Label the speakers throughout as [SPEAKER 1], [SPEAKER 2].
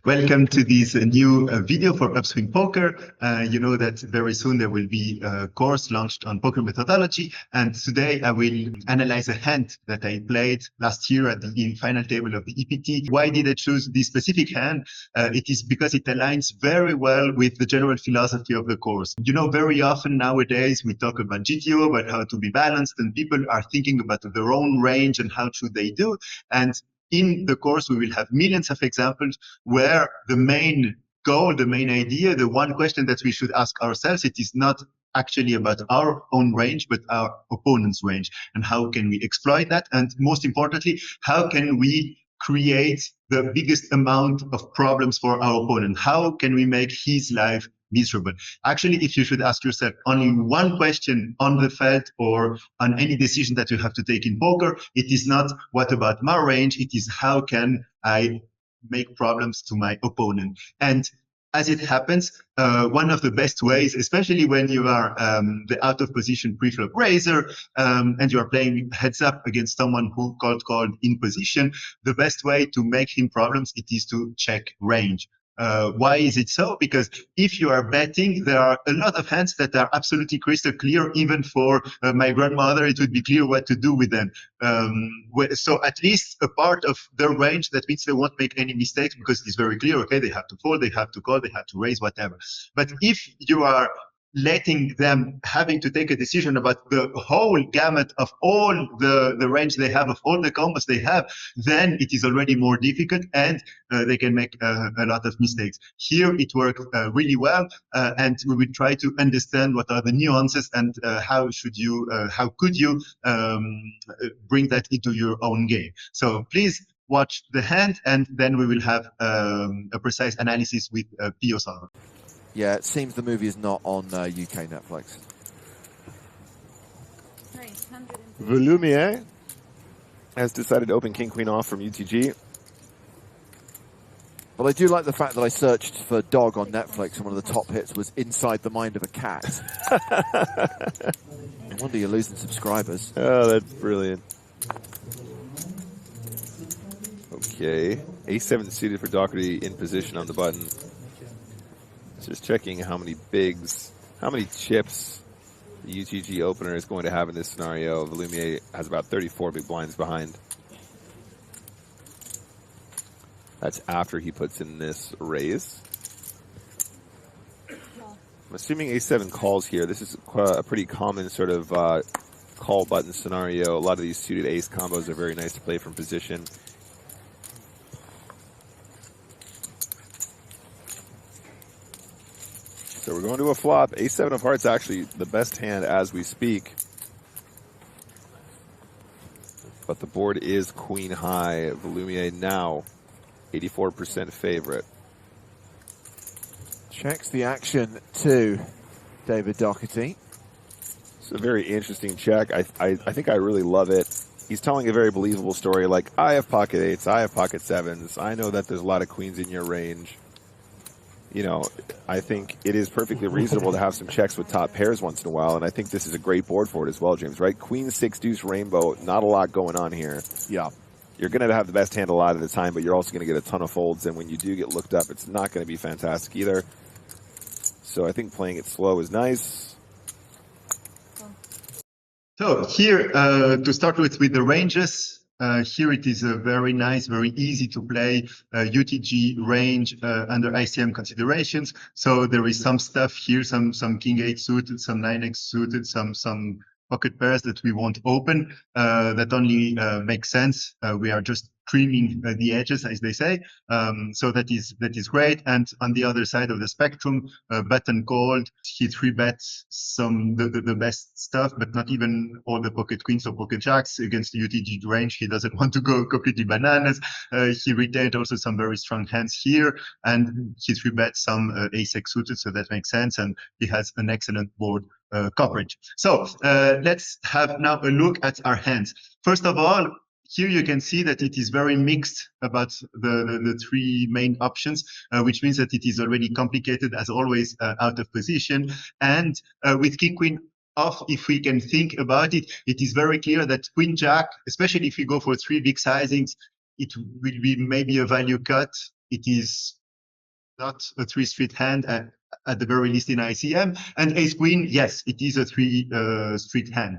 [SPEAKER 1] Welcome to this new video for Upswing Poker. You know that very soon there will be a course launched on poker methodology. And today I will analyze a hand that I played last year at the final table of the EPT. Why did I choose this specific hand? It is because it aligns very well with the general philosophy of the course. You know, very often nowadays we talk about GTO, about how to be balanced, and people are thinking about their own range and how should they do. And in the course, we will have millions of examples where the main goal, the main idea, the one question that we should ask ourselves, it is not actually about our own range, but our opponent's range. And how can we exploit that? And most importantly, how can we create the biggest amount of problems for our opponent? How can we make his life miserable? Actually, if you should ask yourself only one question on the felt or on any decision that you have to take in poker, it is not what about my range, it is how can I make problems to my opponent. And as it happens, one of the best ways, especially when you are the out of position preflop raiser and you are playing heads up against someone who called in position, the best way to make him problems, it is to check range. Why is it so? Because if you are betting, there are a lot of hands that are absolutely crystal clear. Even for my grandmother, it would be clear what to do with them. So at least a part of their range, that means they won't make any mistakes because it's very clear. Okay, they have to fold, they have to call, they have to raise, whatever. But if you are letting them having to take a decision about the whole gamut of all the range they have, of all the combos they have, then it is already more difficult and they can make a lot of mistakes. Here it worked really well, and we will try to understand what are the nuances and how could you bring that into your own game. So please watch the hand, and then we will have a precise analysis with Pio Solver.
[SPEAKER 2] Yeah, it seems the movie is not on UK Netflix.
[SPEAKER 3] Vuilleumier has decided to open King Queen off from UTG.
[SPEAKER 2] But I do like the fact that I searched for dog on Netflix and one of the top hits was Inside the Mind of a Cat. No wonder you're losing subscribers.
[SPEAKER 3] Oh, that's brilliant. Okay, A7 suited for Doherty in position on the button. Just checking how many bigs, how many chips the UTG opener is going to have in this scenario. Vuilleumier has about 34 big blinds behind. That's after he puts in this raise. I'm assuming A7 calls here. This is a pretty common sort of call button scenario. A lot of these suited ace combos are very nice to play from position. So we're going to a flop. A7 of hearts actually the best hand as we speak. But the board is queen high. Vuilleumier now 84% favorite.
[SPEAKER 2] Checks the action to David Doherty.
[SPEAKER 3] It's a very interesting check. I think I really love it. He's telling a very believable story like, I have pocket eights, I have pocket sevens. I know that there's a lot of queens in your range. You know, I think it is perfectly reasonable to have some checks with top pairs once in a while, and I think this is a great board for it as well, James, right? Queen, six, deuce, rainbow, not a lot going on here.
[SPEAKER 2] Yeah.
[SPEAKER 3] You're going to have the best hand a lot of the time, but you're also going to get a ton of folds, and when you do get looked up, it's not going to be fantastic either. So I think playing it slow is nice.
[SPEAKER 1] So here, to start with the ranges, here it is a very nice, very easy to play UTG range under ICM considerations. So there is some stuff here, some king 8 suited, some 9x suited, some pocket pairs that we won't open, that only make sense. We are just trimming the edges, as they say. So that is great. And on the other side of the spectrum, button called, he 3-bets some the best stuff, but not even all the pocket queens or pocket jacks against the UTG range. He doesn't want to go completely bananas. He retained also some very strong hands here, and he 3-bets some ace-x suited, so that makes sense. And he has an excellent board coverage. So let's have now a look at our hands. First of all, here you can see that it is very mixed about the three main options, which means that it is already complicated as always out of position. And with king queen off, if we can think about it, it is very clear that queen jack, especially if you go for three big sizings, it will be maybe a value cut. It is not a 3-street hand at the very least in ICM. And ace queen, yes, it is a 3-street hand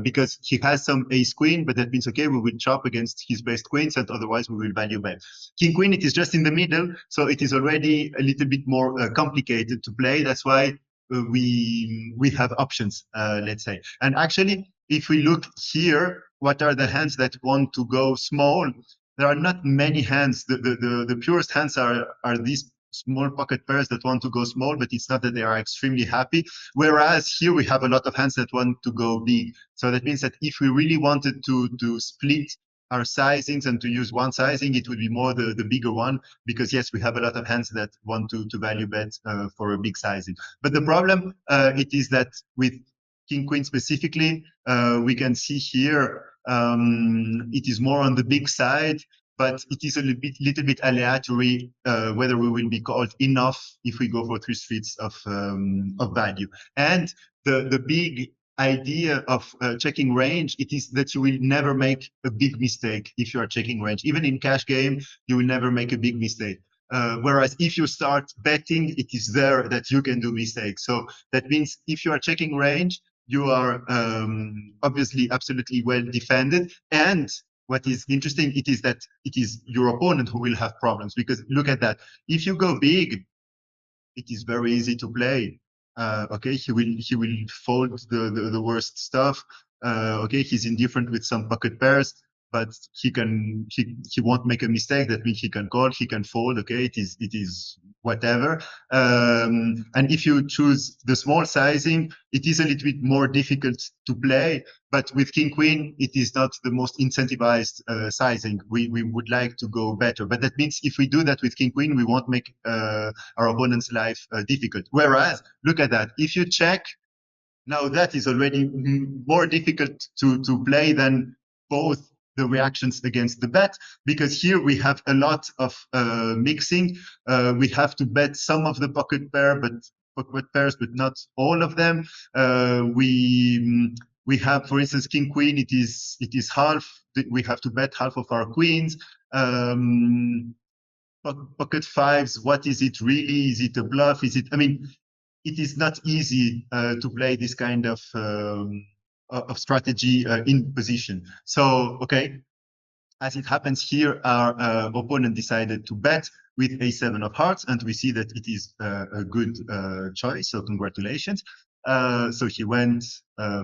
[SPEAKER 1] because he has some ace queen, but that means, okay, we will chop against his best queens and otherwise we will value bet. King queen, it is just in the middle, so it is already a little bit more complicated to play. That's why we have options, let's say. And actually, if we look here, what are the hands that want to go small? There are not many hands. The purest hands are these small pocket pairs that want to go small, but it's not that they are extremely happy. Whereas here we have a lot of hands that want to go big. So that means that if we really wanted to split our sizings and to use one sizing, it would be more the bigger one, because yes, we have a lot of hands that want to value bet for a big sizing. But the problem it is that with King Queen specifically, we can see here it is more on the big side, but it is a little bit aleatory whether we will be called enough if we go for 3 streets of value. And the big idea of checking range, it is that you will never make a big mistake if you are checking range. Even in cash game, you will never make a big mistake. Whereas if you start betting, it is there that you can do mistakes. So that means if you are checking range, you are obviously absolutely well defended. And what is interesting, it is that it is your opponent who will have problems, because look at that. If you go big, it is very easy to play. Okay, he will fold the worst stuff. Okay, he's indifferent with some pocket pairs, but he won't make a mistake. That means he can call, he can fold. Okay, it is whatever. And if you choose the small sizing, it is a little bit more difficult to play. But with King Queen, it is not the most incentivized sizing. We would like to go better. But that means if we do that with King Queen, we won't make our opponent's life difficult. Whereas, look at that. If you check, now that is already more difficult to play than both the reactions against the bet, because here we have a lot of mixing. We have to bet some of the pocket pairs, but not all of them. We have, for instance, King Queen. It is half. We have to bet half of our queens. Pocket fives. What is it really? Is it a bluff? Is it? I mean, it is not easy to play this kind of strategy in position. So, okay, as it happens here, our opponent decided to bet with a7 of hearts, and we see that it is a good choice. So congratulations. So he went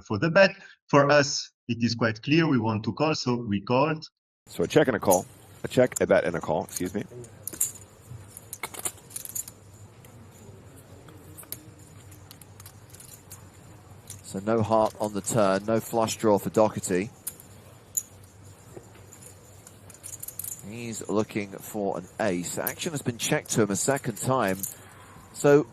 [SPEAKER 1] for the bet. For us, it is quite clear we want to call, so we called.
[SPEAKER 3] So a check and a call. A check, a bet, and a call. Excuse me.
[SPEAKER 2] So no heart on the turn, no flush draw for Doherty. He's looking for an ace. Action has been checked to him a second time. So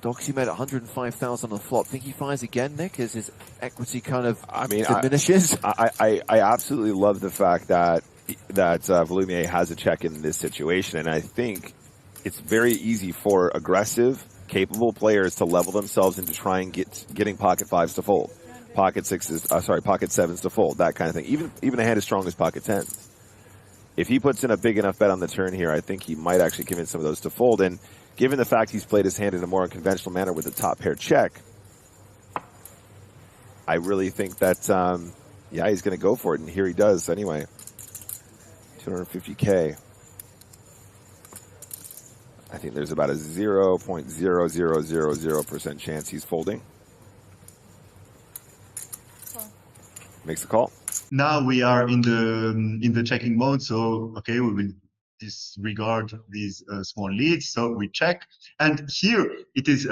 [SPEAKER 2] Doherty made 105,000 on the flop. Think he fires again, Nick, as his equity kind of diminishes?
[SPEAKER 3] I absolutely love the fact that Vuilleumier has a check in this situation, and I think it's very easy for aggressive, capable players to level themselves into trying getting pocket fives to fold, pocket sevens to fold, that kind of thing. Even a hand as strong as pocket tens. If he puts in a big enough bet on the turn here, I think he might actually convince some of those to fold. And given the fact he's played his hand in a more unconventional manner with a top pair check, I really think that he's going to go for it, and here he does anyway. 250K. I think there's about a 0.0000% chance he's folding. Makes the call.
[SPEAKER 1] Now we are in the checking mode, so okay, we will disregard these small leads. So we check, and here it is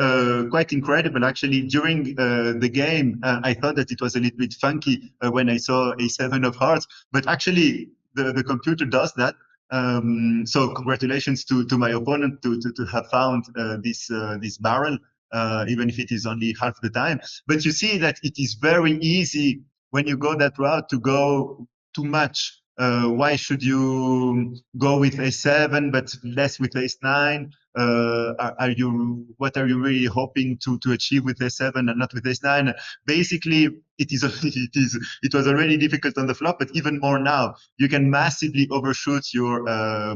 [SPEAKER 1] quite incredible. Actually, during the game, I thought that it was a little bit funky when I saw a 7 of hearts, but actually the computer does that. So congratulations to my opponent to have found this barrel, even if it is only half the time. But you see that it is very easy when you go that route to go too much. Why should you go with a7 but less with ace9? what are you really hoping to achieve with A7 and not with A9? Basically, it was already difficult on the flop, but even more now. You can massively overshoot your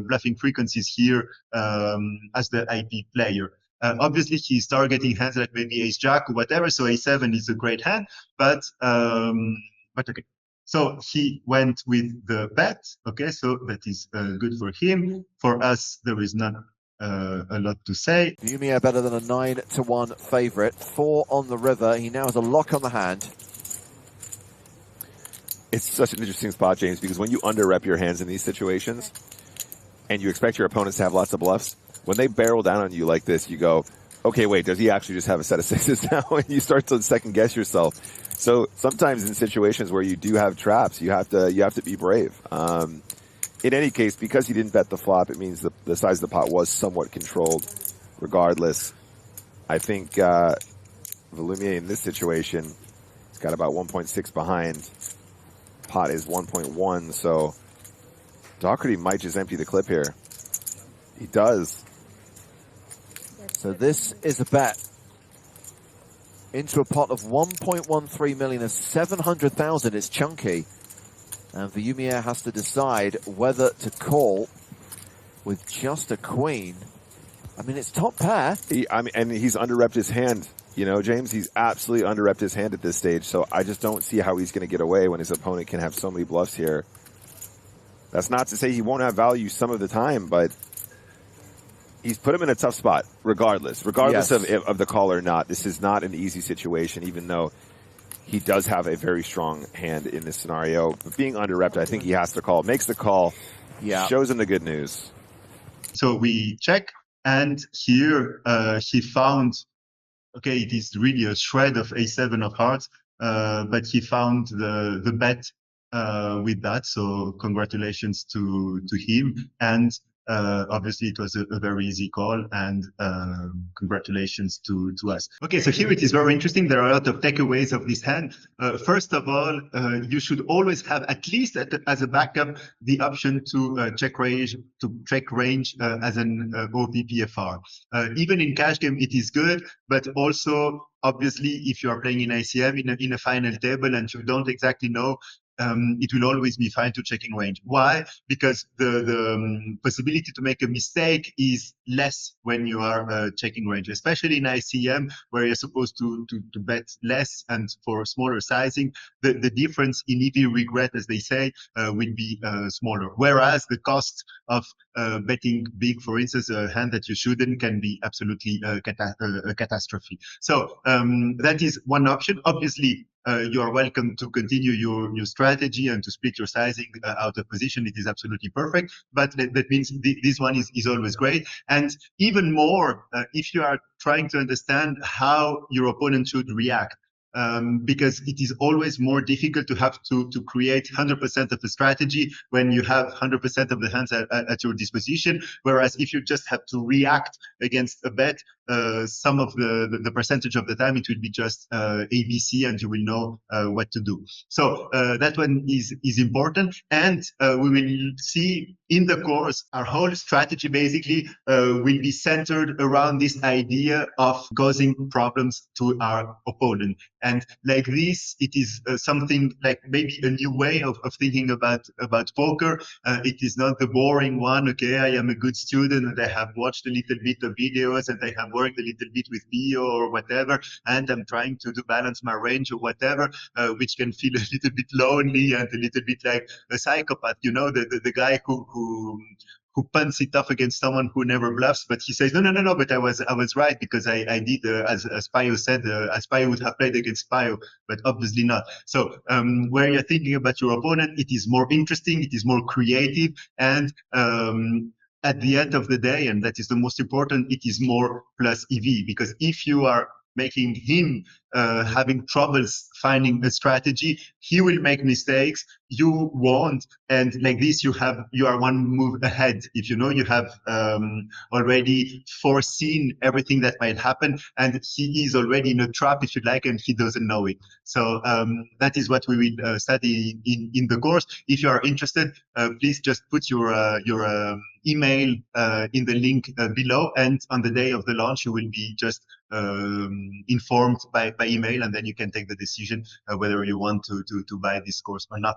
[SPEAKER 1] bluffing frequencies here as the IP player. Obviously, he's targeting hands like maybe Ace Jack or whatever, so A7 is a great hand, but okay. So he went with the bet, okay, so that is good for him. For us, there is not a lot to say.
[SPEAKER 2] Vuilleumier better than a 9-1 favourite. 4 on the river. He now has a lock on the hand.
[SPEAKER 3] It's such an interesting spot, James, because when you under-rep your hands in these situations and you expect your opponents to have lots of bluffs, when they barrel down on you like this, you go, okay, wait, does he actually just have a set of sixes now? And you start to second-guess yourself. So sometimes in situations where you do have traps, you have to be brave. In any case, because he didn't bet the flop, it means the size of the pot was somewhat controlled. Regardless, I think Vuilleumier in this situation, he's got about 1.6 behind. Pot is 1.1, so Doherty might just empty the clip here. He does.
[SPEAKER 2] So this is a bet into a pot of 1.13 million of 700,000. It's chunky. And Vuilleumier has to decide whether to call with just a queen. I mean, it's top pair.
[SPEAKER 3] And he's under-repped his hand. You know, James, he's absolutely under-repped his hand at this stage, so I just don't see how he's going to get away when his opponent can have so many bluffs here. That's not to say he won't have value some of the time, but he's put him in a tough spot, regardless
[SPEAKER 2] Yes.
[SPEAKER 3] of the call or not. This is not an easy situation, even though he does have a very strong hand in this scenario. But being under-repped, I think he has to call. Makes the call, shows him the good news.
[SPEAKER 1] So we check, and here he found, okay, it is really a shred of A7 of hearts, but he found the bet with that. So congratulations to him. And obviously it was a very easy call, and congratulations to us. Okay, so here it is very interesting. There are a lot of takeaways of this hand. First of all, you should always have at least as a backup the option to check range as an OVPFR. Even in cash game, it is good, but also obviously if you are playing in ICM in a final table and you don't exactly know, it will always be fine to checking range. Why? Because the possibility to make a mistake is less when you are checking range, especially in ICM where you're supposed to bet less and for smaller sizing. The difference in EV regret, as they say, will be smaller. Whereas the cost of betting big, for instance, a hand that you shouldn't, can be absolutely a catastrophe. So that is one option. Obviously, you are welcome to continue your strategy and to split your sizing out of position. It is absolutely perfect. But that means this one is always great. And even more, if you are trying to understand how your opponent should react. Because it is always more difficult to have to create 100% of the strategy when you have 100% of the hands at your disposition. Whereas if you just have to react against a bet, some of the percentage of the time it will be just ABC, and you will know what to do. So that one is important, and we will see in the course our whole strategy basically will be centered around this idea of causing problems to our opponent. And like this, it is something like maybe a new way of thinking about poker. It is not the boring one. Okay, I am a good student and I have watched a little bit of videos and I have worked a little bit with Bio or whatever, and I'm trying to balance my range or whatever, which can feel a little bit lonely and a little bit like a psychopath. You know, the guy who punts it off against someone who never bluffs, but he says, no, but I was right because I did, as Pio said, as Pio would have played against Pio, but obviously not. So where you're thinking about your opponent, it is more interesting, it is more creative, and at the end of the day, and that is the most important, it is more plus EV, because if you are making him having troubles finding a strategy. He will make mistakes, you won't, and like this you are one move ahead. If you know you have already foreseen everything that might happen, and he is already in a trap, if you like, and he doesn't know it. So that is what we will study in the course. If you are interested, please just put your email in the link below, and on the day of the launch you will be just informed by email, and then you can take the decision whether you want to buy this course or not.